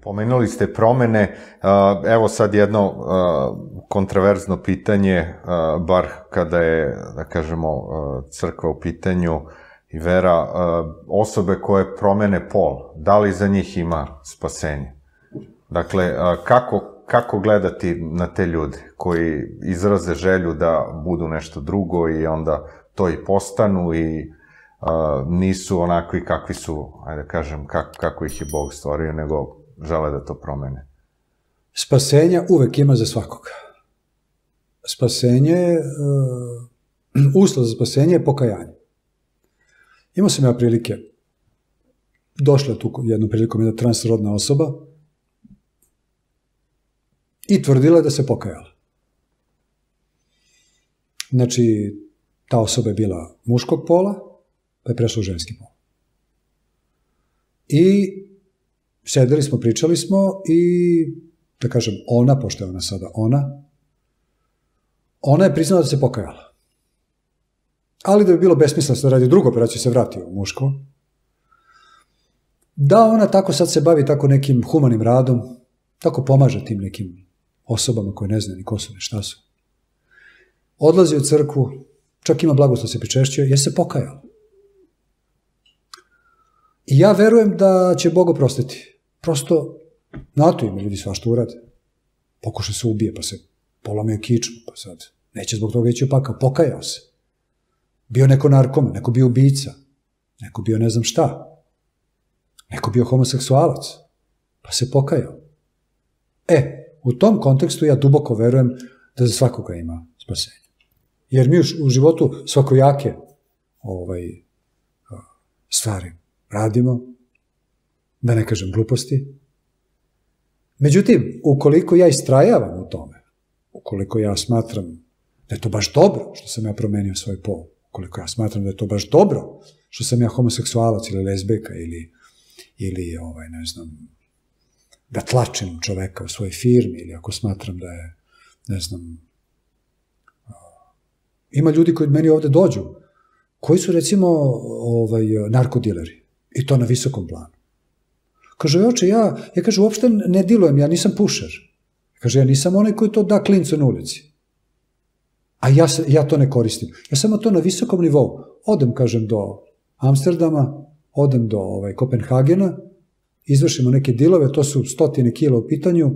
Pomenuli ste promene, evo sad jedno kontraverzno pitanje, bar kada je, da kažemo, crkva u pitanju i vera, osobe koje promene pol, da li za njih ima spasenje? Dakle, kako gledati na te ljude koji izraze želju da budu nešto drugo i onda to i postanu i nisu onakvi kakvi su, ajde da kažem, kako ih je Bog stvorio, nego žele da to promene? Spasenja uvek ima za svakoga. Spasenje, uslov za spasenje je pokajanje. Imao sam ja prilike, došla je tu jednom prilikom jedna transrodna osoba i tvrdila da se pokajala. Znači, ta osoba je bila muškog pola, pa je prešla u ženski pol. I sedeli smo, pričali smo i, da kažem, ona, pošto je ona sada ona je priznala da se pokajala. Ali da bi bilo besmisleno da radi drugu operaciju, se vrati u muško. Da ona tako sad se bavi tako nekim humanim radom, tako pomaže tim nekim osobama koje ne znaju ni ko su, ni šta su. Odlazi u crkvu, čak ima blagoslov se pričešćuje, jer se pokajala. I ja verujem da će Bog oprostiti. Prosto, na to ime ljudi svašta urade. Pokuša se ubije, pa se polomio kičmu, pa sad neće zbog toga ići u pakao. Pokajao se. Bio neko narkoman, neko bio ubica, neko bio ne znam šta, neko bio homoseksualac, pa se pokajao. U tom kontekstu ja duboko verujem da za svakoga ima spasenje. Jer mi u životu svakojake stvari radimo, da ne kažem gluposti. Međutim, ukoliko ja istrajavam u tome, ukoliko ja smatram da je to baš dobro što sam ja promenio svoj pol, ukoliko ja smatram da je to baš dobro što sam ja homoseksualac ili lezbijka ili ne znam, da tlačim čoveka u svojoj firmi ili ako smatram da je, ne znam, ima ljudi koji meni ovde dođu, koji su recimo narkodileri i to na visokom planu. Kaže, oče, ja kaže, uopšte ne dilujem, ja nisam pušer. Kaže, ja nisam onaj koji to da klincu na ulici. A ja to ne koristim. Ja samo to na visokom nivou. Odem, kažem, do Amsterdama, odem do Kopenhagena, izvršimo neke dilove, to su 100 kila u pitanju,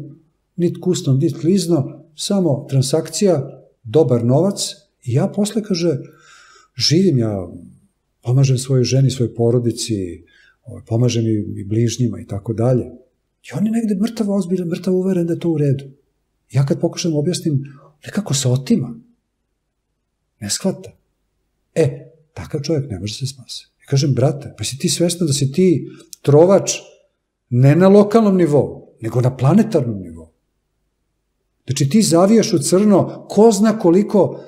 nit kusno, nit klizno, samo transakcija, dobar novac i ja posle, kaže, živim ja, pomažem svojoj ženi, svojoj porodici, pomažem i bližnjima i tako dalje. I on je negde mrtavo ozbiljan, mrtavo uveren da je to u redu. Ja kad pokušam objasnim, nekako se otima. Ne shvata. Takav čovjek ne može se spase. Ja kažem, brate, pa si ti svestan da si ti trovač ne na lokalnom nivou, nego na planetarnom nivou. Znači ti zavijaš u crno ko zna koliko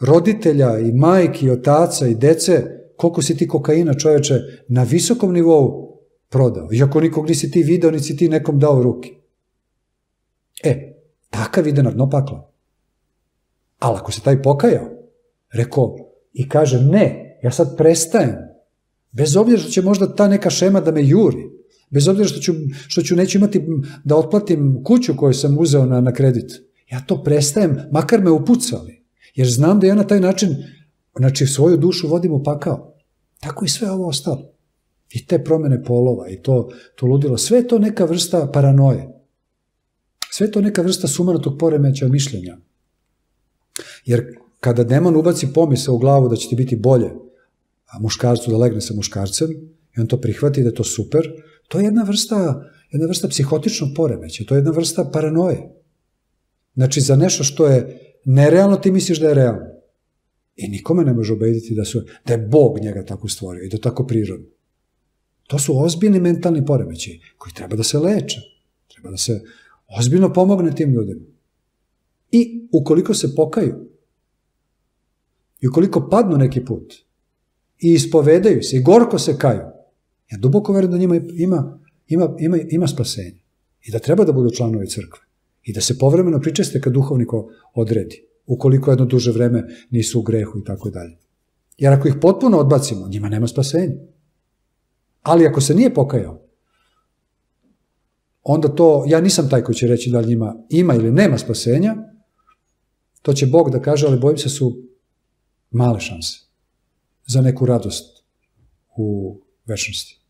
roditelja i majki i otaca i dece, koliko si ti kokaina, čoveče, na visokom nivou prodao. Iako nikog nisi ti video, nisi ti nekom dao u ruke. Takav ide na dno pakla. Ali ako se taj pokajao, rekao i kaže, ne, ja sad prestajem, bez obzira što će možda ta neka šema da me juri, bez obzira što neću imati da otplatim kuću koju sam uzeo na kredit, ja to prestajem, makar me upucali, jer znam da ja na taj način, znači, svoju dušu vodim u pakao. Tako i sve ovo ostalo. I te promene polova, i to ludilo, sve je to neka vrsta paranoje. Sve je to neka vrsta sumanutog poremećaja mišljenja. Jer kada demon ubaci pomisao u glavu da će ti biti bolje, a muškarcu da legne sa muškarcem, i on to prihvati da je to super, to je jedna vrsta psihotičnog poremeća, to je jedna vrsta paranoje. Znači, za nešto što je nerealno, ti misliš da je realno. I nikome ne može ubediti da je Bog njega tako stvorio i da je tako prirodno. To su ozbiljni mentalni poremećaji koji treba da se leče. Treba da se ozbiljno pomogne tim ljudima. I ukoliko se pokaju, i ukoliko padnu neki put, i ispovedaju se, i gorko se kaju, ja duboko verujem da njima ima spasenje. I da treba da budu članovi crkve. I da se povremeno pričeste kad duhovnik odredi. Ukoliko jedno duže vreme nisu u grehu i tako dalje. Jer ako ih potpuno odbacimo, njima nema spasenja. Ali ako se nije pokajao, onda to, ja nisam taj koji će reći da li njima ima ili nema spasenja, to će Bog da kaže, ali bojim se su male šanse za neku radost u večnosti.